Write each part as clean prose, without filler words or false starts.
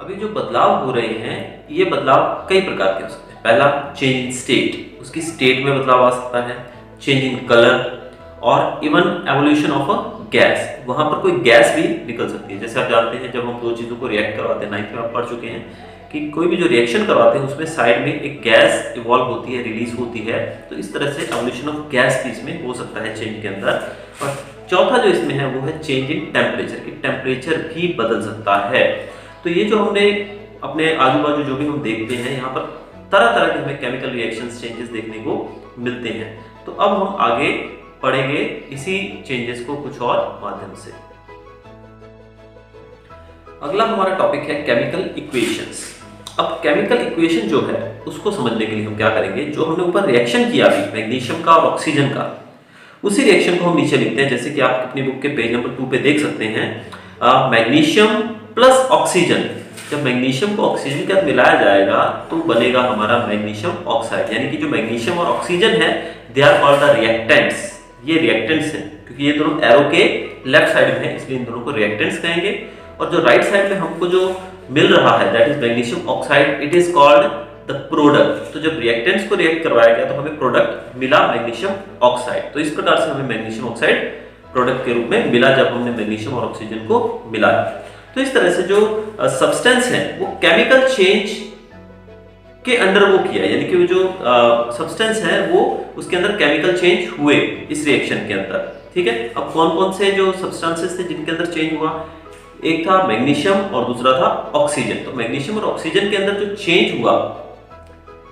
अभी जो बदलाव हो रहे हैं ये बदलाव कई प्रकार के हो सकते हैं। पहला, चेंज इन स्टेट, उसकी स्टेट में बदलाव आ सकता है। चेंज इन कलर और even evolution of a gas, वहां पर कोई गैस भी निकल सकती है। जैसे आप जानते हैं जब हम दो चीजों को रिएक्ट करवाते हैं, 9th में आप पढ़ चुके हैं कि कोई भी जो रिएक्शन करवाते हैं उसमें साइड में एक गैस इवॉल्व होती है, रिलीज होती है। तो इस तरह से एवोल्यूशन ऑफ गैस भी इसमें हो सकता है चेंज के अंदर। और चौथा जो इसमें है वो है चेंज इन टेम्परेचर, कि टेम्परेचर भी बदल सकता है। तो ये जो हमने अपने आजू बाजू जो भी हम देखते हैं यहाँ पर तरह तरह के हमें केमिकल रिएक्शंस चेंजेस देखने को मिलते हैं। तो अब हम आगे पढ़ेंगे इसी चेंजेस को कुछ और माध्यम से। अगला हमारा टॉपिक है केमिकल इक्वेशंस। अब केमिकल इक्वेशन जो है उसको समझने के लिए हम क्या करेंगे, जो हमने ऊपर रिएक्शन किया अभी मैग्नीशियम का और ऑक्सीजन का, उसी रिएक्शन को हम नीचे लिखते हैं। जैसे कि आप अपनी बुक के पेज नंबर 2 पे देख सकते हैं, मैग्नीशियम प्लस ऑक्सीजन। जब मैग्नीशियम को ऑक्सीजन के साथ मिलाया जाएगा तो बनेगा हमारा मैग्नीशियम ऑक्साइड। यानी कि जो मैग्नीशियम और ऑक्सीजन है they are called the reactants. ये रिएक्टेंट्स हैं क्योंकि ये दोनों एरो के लेफ्ट साइड में है, इसलिए इन दोनों को रिएक्टेंट्स कहेंगे। और जो राइट साइड में हमको जो मिल रहा है that is magnesium oxide, it is called the product. तो जब रिएक्टेंट्स को रिएक्ट करवाया गया तो हमें प्रोडक्ट मिला मैग्नीशियम ऑक्साइड। तो इस प्रकार से हमें मैग्नीशियम ऑक्साइड प्रोडक्ट के रूप में मिला जब हमने मैग्नीशियम और ऑक्सीजन को मिलाया। तो इस तरह से जो सब्सटेंस है वो केमिकल चेंज के अंडर वो किया, यानी कि वो जो सब्सटेंस है वो उसके अंदर केमिकल चेंज हुए इस रिएक्शन के अंदर। ठीक है, अब कौन कौन से जो सब्सटेंसेस थे जिनके अंदर चेंज हुआ, एक था मैग्नीशियम और दूसरा था ऑक्सीजन। तो मैग्नीशियम और ऑक्सीजन के अंदर जो चेंज हुआ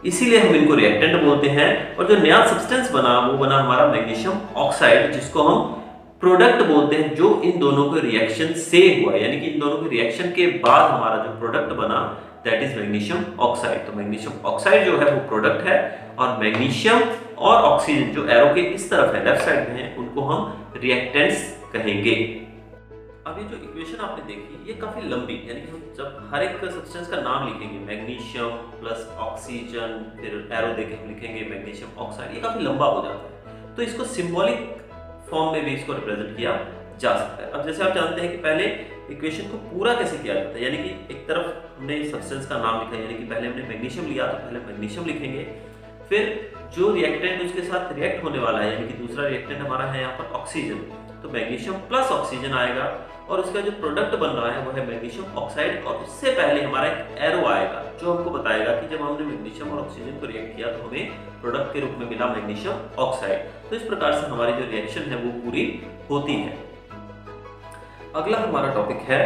इसीलिए हम इनको रिएक्टेंट बोलते हैं। और जो नया सब्सटेंस बना वो बना हमारा मैग्नीशियम ऑक्साइड, जिसको हम प्रोडक्ट बोलते हैं, जो इन दोनों के रिएक्शन से हुआ। यानी कि इन दोनों के रिएक्शन के बाद हमारा जो प्रोडक्ट बना दैट इज मैग्नीशियम ऑक्साइड। तो मैग्नीशियम ऑक्साइड जो है वो प्रोडक्ट है और मैग्नीशियम और ऑक्सीजन जो एरो के इस तरफ है, लेफ्ट साइड में है, उनको हम रिएक्टेंट्स कहेंगे। अब ये जो इक्वेशन आपने देखी ये काफी लंबी, यानी कि हम जब हर एक सब्सटेंस का नाम लिखेंगे, मैग्नीशियम प्लस ऑक्सीजन, फिर एरो देके हम लिखेंगे मैग्नीशियम ऑक्साइड, ये काफी लंबा हो जाता है। तो इसको सिंबॉलिक फॉर्म में भी इसको रिप्रेजेंट किया जा सकता है। अब जैसे आप जानते हैं कि पहले इक्वेशन को पूरा कैसे किया जाता है, यानी कि एक तरफ हमने सब्सटेंस का नाम लिखा, यानी कि पहले हमने मैग्नीशियम लिया तो पहले मैग्नीशियम लिखेंगे, फिर जो रिएक्टेंट उसके साथ रिएक्ट होने वाला है, यानी कि दूसरा रिएक्टेंट हमारा है यहाँ पर ऑक्सीजन, तो मैग्नीशियम प्लस ऑक्सीजन आएगा और उसका जो प्रोडक्ट बन रहा है वो है मैग्नीशियम ऑक्साइड। और उससे पहले हमारा एक एरो आएगा जो हमको बताएगा कि जब हमने मैग्नीशियम और ऑक्सीजन को रिएक्ट किया तो हमें प्रोडक्ट के रूप में मिला मैग्नीशियम ऑक्साइड। तो इस प्रकार से हमारी जो रिएक्शन है वो पूरी होती है। अगला हमारा टॉपिक है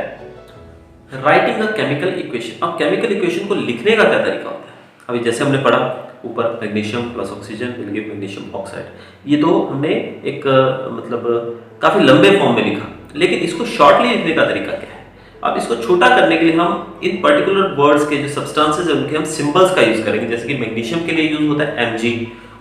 राइटिंग अ केमिकल इक्वेशन। अब केमिकल इक्वेशन को लिखने का क्या तरीका होता है, अभी जैसे हमने पढ़ा ऊपर magnesium plus oxygen will give magnesium oxide, ये तो हमने एक मतलब काफी लंबे फॉर्म में लिखा, लेकिन इसको शॉर्टली लिखने का तरीका क्या है। अब इसको छोटा करने के लिए हम इन पर्टिकुलर वर्ड्स के जो सब्सटेंसेस है उनके हम सिंबल्स का यूज करेंगे। जैसे कि मैग्नीशियम के लिए यूज होता है Mg,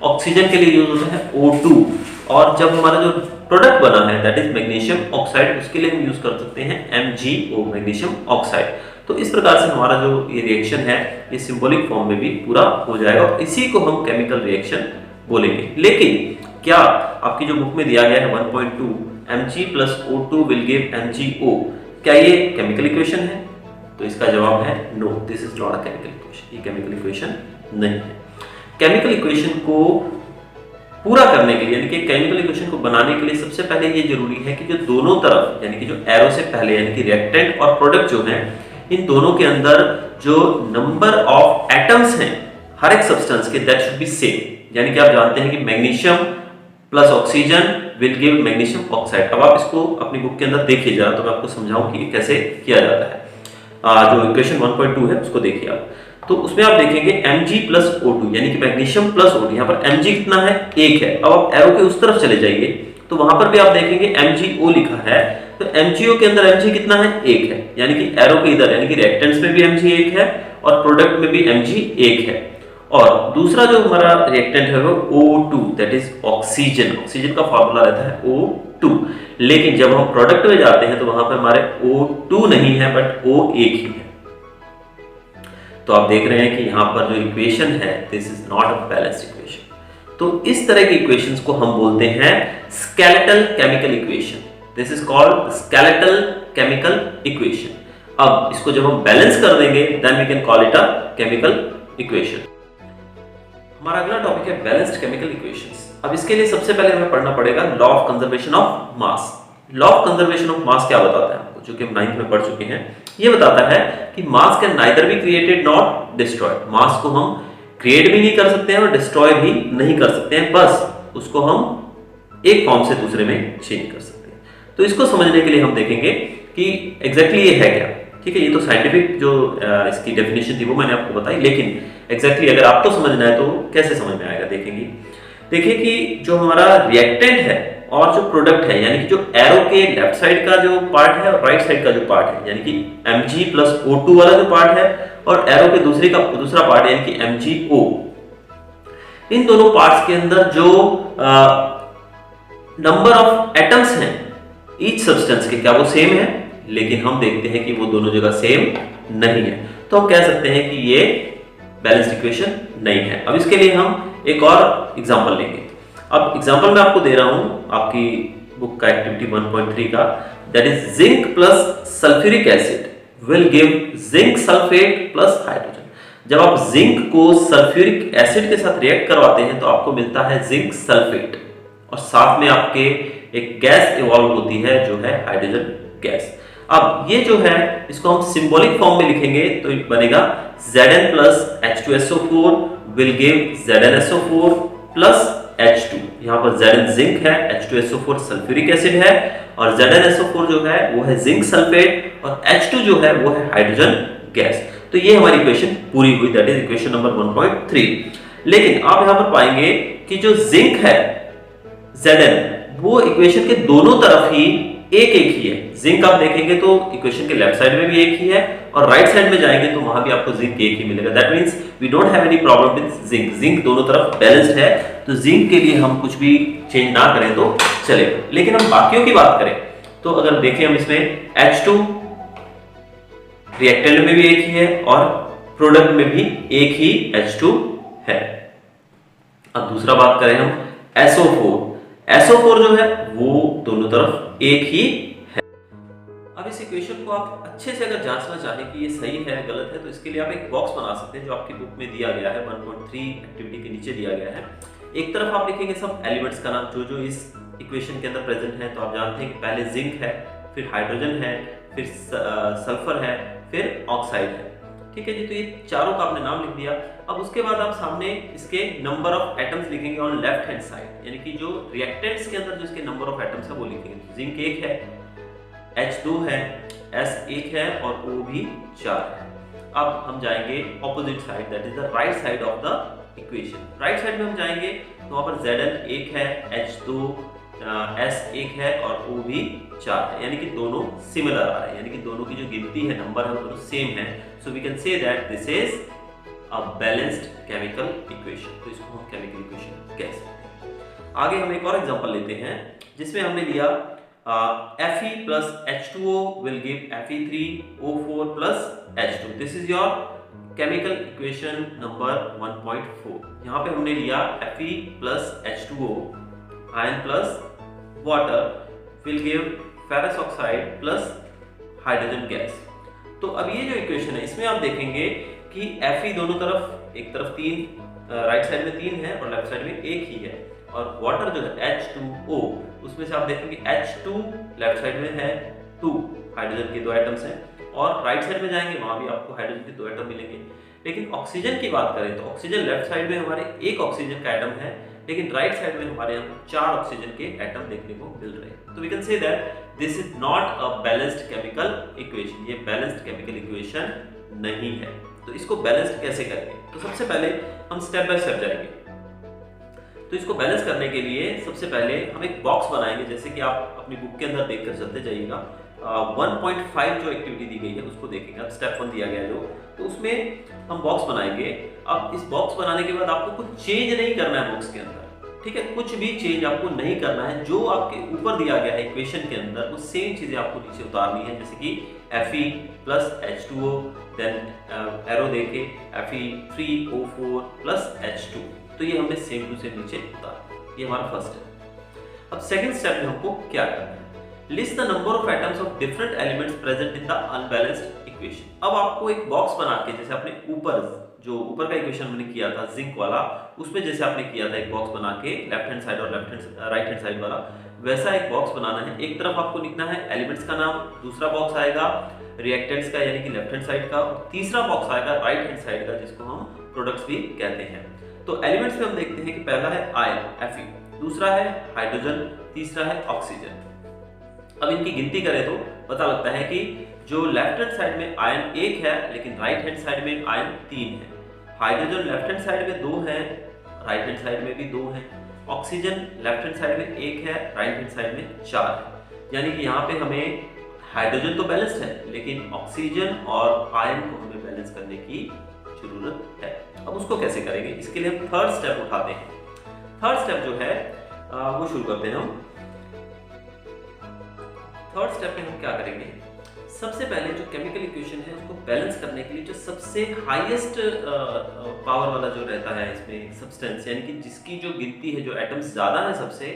ऑक्सीजन के लिए यूज होता है O2, और जब हमारा जो प्रोडक्ट बना है दैट इज मैग्नीशियम ऑक्साइड उसके लिए हम यूज कर सकते हैं MgO, मैग्नीशियम ऑक्साइड। तो इस प्रकार से हमारा जो ये रिएक्शन है ये सिंबॉलिक फॉर्म में भी पूरा हो जाएगा और इसी को हम केमिकल रिएक्शन बोलेंगे। लेकिन क्या आपकी जो बुक में दिया गया है 1.2 Mg plus O2 will give MgO, क्या ये केमिकल इक्वेशन है? तो इसका जवाब है no, this is not a chemical equation, ये केमिकल इक्वेशन नहीं है। केमिकल इक्वेशन को पूरा करने के लिए, यानी कि केमिकल इक्वेशन को बनाने के लिए सबसे पहले ये जरूरी है कि जो दोनों तरफ, यानी कि जो एरो से पहले यानी कि रिएक्टेंट और प्रोडक्ट जो है, इन दोनों के अंदर जो नंबर ऑफ एटम्स हैं हर एक सब्सटेंस के दैट शुड बी सेम। यानी कि आप जानते हैं कि magnesium plus oxygen will give magnesium oxide. अब आप इसको अपनी बुक के अंदर देखिए जरा, तो मैं आपको समझाऊं कि कैसे किया जाता है। जो इक्वेशन 1.2 है उसको देखिए आप, तो उसमें आप देखेंगे Mg प्लस O2 यानी कि मैग्नीशियम प्लस O2, यहाँ पर Mg कितना है, 1 है। अब आप एरो के उस तरफ चले जाइए तो वहां पर भी आप देखेंगे MgO लिखा है, तो MgO के अंदर Mg कितना है, 1 है। यानी कि एरो के इधर यानी कि रिएक्टेंट्स में भी Mg 1 है और प्रोडक्ट में भी Mg 1 है। और दूसरा जो हमारा रिएक्टेंट है वो O2 that is oxygen, oxygen का फार्मूला रहता है O2। लेकिन जब हम प्रोडक्ट में जाते हैं तो वहां पे हमारे O2 नहीं है बट O एक ही है। तो आप देख रहे हैं कि यहाँ पर जो इक्वेशन है this is not a balanced equation. तो इस तरह की इक्वेशंस को हम बोलते हैं skeletal chemical equation. This is called skeletal chemical equation. अब इसको जब हम बैलेंस कर देंगे then we can call it a chemical equation. हमारा अगला टॉपिक है बैलेंस्ड केमिकल इक्वेशंस। अब इसके लिए सबसे पहले हमें पढ़ना पड़ेगा law of conservation of mass. Law of conservation of mass क्या बताता है आपको, जो कि हम 9th में पढ़ चुके हैं। ये बताता है कि mass can neither be created not destroyed. Mass को हम क्रिएट भी नहीं कर सकते हैं और डिस्ट्रॉय भी नहीं कर सकते हैं, बस उसको हम एक फॉर्म से दूसरे में चेंज कर सकते हैं। तो इसको समझने के लिए हम देखेंगे कि एग्जैक्टली ये है क्या। ठीक है, ये तो साइंटिफिक जो इसकी डेफिनेशन थी वो मैंने आपको बताई, लेकिन एग्जैक्टली अगर आपको समझना है तो कैसे समझ में आएगा देखेंगे। देखिए कि जो हमारा रिएक्टेंट है और जो प्रोडक्ट है, यानी कि जो एरो के लेफ्ट साइड का जो पार्ट है और राइट साइड का जो पार्ट है, यानी कि Mg प्लस O2 वाला जो पार्ट है और एरो के दूसरा पार्ट यानी कि MgO, इन दोनों पार्ट्स के अंदर जो नंबर ऑफ एटम्स हैं ईच सब्सटेंस के, क्या वो सेम है? लेकिन हम देखते हैं कि वो दोनों जगह सेम नहीं है, तो हम कह सकते हैं कि ये बैलेंस्ड इक्वेशन नहीं है। अब इसके लिए हम एक और एग्जांपल लेंगे। अब एग्जांपल मैं आपको दे रहा हूं आपकी बुक का एक्टिविटी 1.3 का, that is zinc plus sulphuric acid will give zinc sulphate plus hydrogen. जब आप जिंक को सल्फ्यूरिक एसिड के साथ रिएक्ट करवाते हैं तो आपको मिलता है जिंक सल्फेट, और साथ में आपके एक गैस इवॉल्व होती है जो है हाइड्रोजन गैस। अब ये जो है इसको हम सिंबॉलिक फॉर्म में लिखेंगे तो बनेगा Zn plus H2SO4 will give ZnSO4 plus H2। यहाँ पर Zn जिंक है, H2SO4 सल्फ्यूरिक एसिड है और ZnSO4 जो है वो है जिंक सल्फेट और H2 जो है वो है हाइड्रोजन गैस। तो ये हमारी इक्वेशन पूरी हुई, दैट इज इक्वेशन नंबर 1.3। लेकिन आप यहाँ पर पाएंगे कि जो जिंक है Zn, वो इक्वेशन के दोनों तरफ ही एक ही है। जिंक आप देखेंगे तो इक्वेशन के लेफ्ट साइड में भी एक ही है और राइट साइड में जाएंगे तो वहां भी आपको जिंक एक ही मिलेगा। That means we don't have any problem with zinc. Zinc दोनों तरफ बैलेंस्ड है, तो जिंक के लिए हम कुछ भी चेंज ना करें तो चलेगा। लेकिन हम बाकियों की बात करें तो अगर देखें हम इसमें H2 रिएक्टेंट में भी एक ही है और प्रोडक्ट में भी एक ही H2 है। अब दूसरा बात करें हम SO4 जो है वो दोनों तरफ एक ही है। अब इस इक्वेशन को आप अच्छे से अगर जांचना चाहें कि ये सही है गलत है तो इसके लिए आप एक बॉक्स बना सकते हैं जो आपकी बुक में दिया गया है, 1.3 एक्टिविटी के नीचे दिया गया है। एक तरफ आप लिखेंगे सब एलिमेंट्स का नाम जो इस इक्वेशन के अंदर प्रेजेंट है। तो आप जानते हैं कि पहले जिंक है, फिर हाइड्रोजन है, फिर सल्फर है, फिर ऑक्साइड है। ठीक है जी, तो ये चारों का आपने नाम लिख दिया। अब उसके बाद आप सामने इसके नंबर ऑफ एटम्स लिखेंगे ऑन लेफ्ट हैंड साइड, यानी कि जो रिएक्टेंट्स के अंदर जो इसके नंबर ऑफ एटम्स है वो लिखेंगे। जिंक 1 है, H 2 है, S 1 है और O भी 4 है। अब हम जाएंगे opposite side, that is the right side of the equation. Right side में हम जाएंगे तो वहां पर Zn 1 है, H 2 S 1 है और O भी 4 है, यानी कि दोनों सिमिलर आ रहे हैं, यानी कि दोनों की जो गिनती है नंबर है वो दोनों सेम है। So we can say that this is a balanced chemical equation. तो इसको हम केमिकल इक्वेशन कह सकते हैं। आगे हम एक और एग्जांपल लेते हैं जिसमें हमने लिया Fe plus H2O will give Fe3O4 plus H2। This is your chemical equation number 1.4। यहाँ पे हमने लिया Fe plus H2O ion plus water will give ferrous oxide plus hydrogen gas. तो अब ये जो इक्वेशन है इसमें आप देखेंगे कि Fe दोनों तरफ, एक तरफ 3, राइट साइड में 3 है और लेफ्ट साइड में 1 ही है, और वाटर जो है H2O उसमें से आप देखेंगे H2 लेफ्ट साइड में है 2, हाइड्रोजन के 2 एटम्स हैं, और राइट साइड में जाएंगे वहां भी आपको हाइड्रोजन के 2 एटम मिलेंगे। लेकिन ऑक्सीजन की बात करें तो ऑक्सीजन लेफ्ट साइड में हमारे 1 ऑक्सीजन का एटम है, लेकिन राइट साइड में हमारे यहाँ 4 ऑक्सीजन के एटम देखने को मिल रहे हैं। तो we can say that this is not a balanced chemical equation. ये बैलेंस्ड केमिकल इक्वेशन नहीं है। तो इसको बैलेंस्ड कैसे करेंगे? तो सबसे पहले हम स्टेप बाय स्टेप जाएंगे। तो इसको बैलेंस करने के लिए सबसे पहले हम एक बॉक्स बनाएंगे, जैसे कि आप अपनी बुक के अंदर देखकर चलते जाइएगा। 1.5 जो एक्टिविटी दी गई है उसको देखेंगे। अब स्टेप 1 दिया गया है जो, तो उसमें हम बॉक्स बनाएंगे। अब इस बॉक्स बनाने के बाद आपको कुछ चेंज नहीं करना है बॉक्स के अंदर, ठीक है? कुछ भी चेंज आपको नहीं करना है। जो आपके ऊपर दिया गया है इक्वेशन के अंदर वो सेम चीजें आपको नीचे उतारनी है, जैसे कि Fe plus H2O, then arrow देके Fe3O4 plus H2। तो ये हमने सेम टू सेम नीचे उतारा। ये हमारा फर्स्ट है। अब सेकंड स्टेप में हमको क्या करना है? List the number of atoms of different elements present in the unbalanced equation. अब आपको एक बॉक्स बना के, जैसे आपने ऊपर का इक्वेशन मैंने किया था जिंक वाला, उसमें जैसे आपने किया था एक बॉक्स बना के लेफ्ट हैंड साइड और राइट हैंड साइड वाला, वैसा एक बॉक्स बनाना है। एक तरफ आपको लिखना है एलिमेंट्स का नाम, दूसरा बॉक्स आएगा रिएक्टेंट्स का यानी कि लेफ्ट हैंड साइड का, तीसरा बॉक्स आएगा राइट हैंड साइड का जिसको हम प्रोडक्ट्स भी कहते हैं। तो एलिमेंट्स में हम देखते हैं कि पहला है आयन Fe, दूसरा है हाइड्रोजन, तीसरा है ऑक्सीजन। अब इनकी गिनती करें तो पता लगता है कि जो लेफ्ट हैंड साइड में आयन 1 है लेकिन राइट हैंड साइड में आयन 3 है। हाइड्रोजन लेफ्ट हैंड साइड में 2 है, राइट हैंड साइड में भी 2 है। ऑक्सीजन लेफ्ट हैंड साइड में 1 है, राइट हैंड साइड में 4 है। यानी कि यहाँ पे हमें हाइड्रोजन तो बैलेंस्ड है लेकिन ऑक्सीजन और आयन को हमें बैलेंस करने की जरूरत है। अब उसको कैसे करेंगे, इसके लिए हम थर्ड स्टेप उठाते हैं। थर्ड स्टेप जो है वो शुरू करते हैं हम। थर्ड स्टेप में हम क्या करेंगे, सबसे पहले जो केमिकल इक्वेशन है उसको बैलेंस करने के लिए जो सबसे हाईएस्ट पावर वाला जो रहता है इसमें सब्सटेंस, यानी कि जिसकी जो गिनती है, जो एटम्स ज्यादा है सबसे,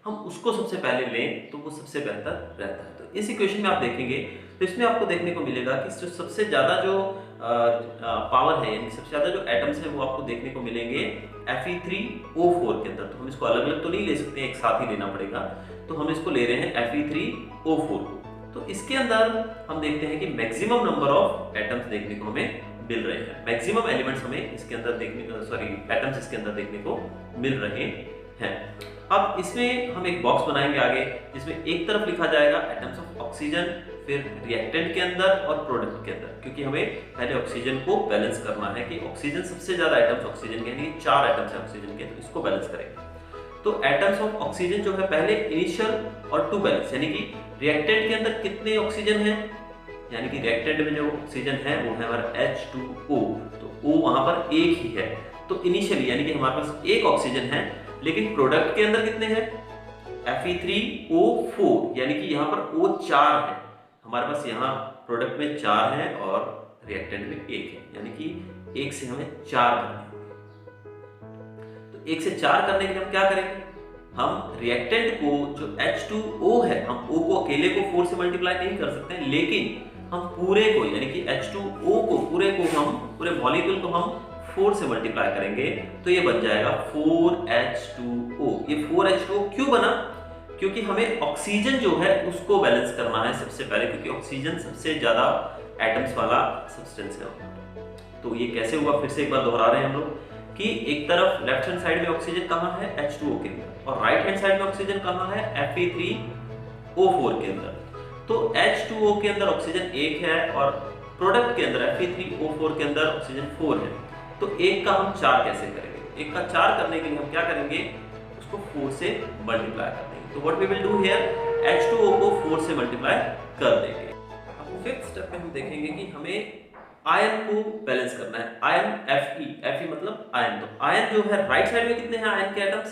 हम उसको सबसे पहले लें तो वो सबसे बेहतर रहता है। तो इस इक्वेशन में आप देखेंगे तो इसमें आपको देखने को मिलेगा कि जो सबसे ज्यादा जो पावर है, यानी सबसे ज्यादा जो एटम्स है वो आपको देखने को मिलेंगे Fe3O4 के अंदर। तो हम इसको अलग अलग तो नहीं ले सकते, एक साथ ही लेना पड़ेगा। तो हम इसको ले रहे हैं Fe3O4 को। तो इसके अंदर हम देखते हैं कि मैक्सिमम नंबर ऑफ एटम्स देखने को हमें मिल रहे हैं, मैक्सिमम एलिमेंट्स हमें इसके अंदर एटम्स इसके अंदर देखने को मिल रहे हैं। अब इसमें हम एक बॉक्स बनाएंगे आगे, जिसमें एक तरफ लिखा जाएगा एटम्स ऑफ ऑक्सीजन, फिर रिएक्टेंट के अंदर और प्रोडक्ट के अंदर, क्योंकि हमें पहले ऑक्सीजन को बैलेंस करना है कि ऑक्सीजन सबसे ज्यादा एटम्स ऑक्सीजन के, यानी 4 एटम्स है ऑक्सीजन के, तो इसको बैलेंस करेंगे। तो एटम्स ऑफ ऑक्सीजन जो है पहले इनिशियल और टू बैलेंस, यानी कि रिएक्टेंट के अंदर कितने ऑक्सीजन है, यानी कि रिएक्टेंट में जो ऑक्सीजन है वो है हमारा H2O, तो O वहां पर एक ही है। तो इनिशियली यानी कि हमारे पास एक ऑक्सीजन है, लेकिन प्रोडक्ट के अंदर कितने हैं Fe3O4, यानी कि यहाँ पर O 4 है। हमारे पास यहाँ प्रोडक्ट में 4 है और रिएक्टेंट में 1 है, यानी कि 1 से हमें 4 करने हैं। तो 1 से 4 करने के लिए हम क्या करेंगे, हम रिएक्टेंट को जो H2O है, हम O को अकेले को 4 से मल्टीप्लाई नहीं कर सकते, लेकिन हम पूरे को यानी कि H2O को पूरे मॉलिक्यूल को हम 4 से मल्टीप्लाई करेंगे, तो ये बन जाएगा 4H2O। ये 4H2O क्यों बना, क्योंकि हमें ऑक्सीजन जो है उसको बैलेंस करना है सबसे पहले, क्योंकि ऑक्सीजन सबसे ज्यादा एटम्स वाला सब्सटेंस है। तो ये कैसे हुआ, फिर से एक बार दोहरा रहे हैं हम लोग कि एक तरफ लेफ्ट हैंड साइड में ऑक्सीजन कहाँ है H2O के अंदर, और राइट हैंड साइड में ऑक्सीजन कहाँ है Fe3O4 के अंदर। तो H2O के अंदर ऑक्सीजन 1 है और प्रोडक्ट के अंदर Fe3O4 के अंदर ऑक्सीजन 4 है। तो 1 का हम 4 कैसे करेंगे, 1 का 4 करने के लिए हम क्या करेंगे, उसको 4 से मल्टीप्लाई कर देंगे। तो what we will do here, H2O को 4 से मल्टीप्लाई कर देंगे। अब फिफ्थ स्टेप में हम देखेंगे कि हमें आयन को बैलेंस करना है। आयन Fe मतलब आयन। तो आयन जो है राइट साइड में कितने हैं आयन के atoms,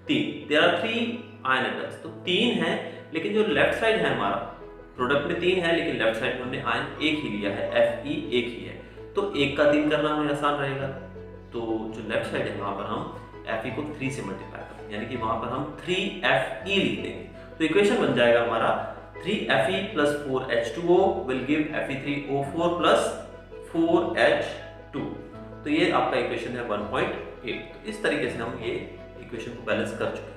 3, there are 3 iron atoms. तो 3 है, लेकिन जो लेफ्ट साइड है हमारा प्रोडक्ट में 3 है, लेकिन लेफ्ट साइड में हमने आयन 1 ही लिया है, Fe 1 ही है। तो 1 का 3 करना हमें आसान रहेगा। तो जो लेफ्ट साइड है वहां पर हम Fe को 3 से मल्टीप्लाई करेंगे, यानी कि वहां पर हम 3Fe लिख देंगे। तो इक्वेशन बन जाएगा हमारा 3Fe plus 4H2O will give Fe3O4 plus 4H2। तो ये आपका इक्वेशन है 1.8। तो इस तरीके से हम ये इक्वेशन को बैलेंस कर चुके हैं।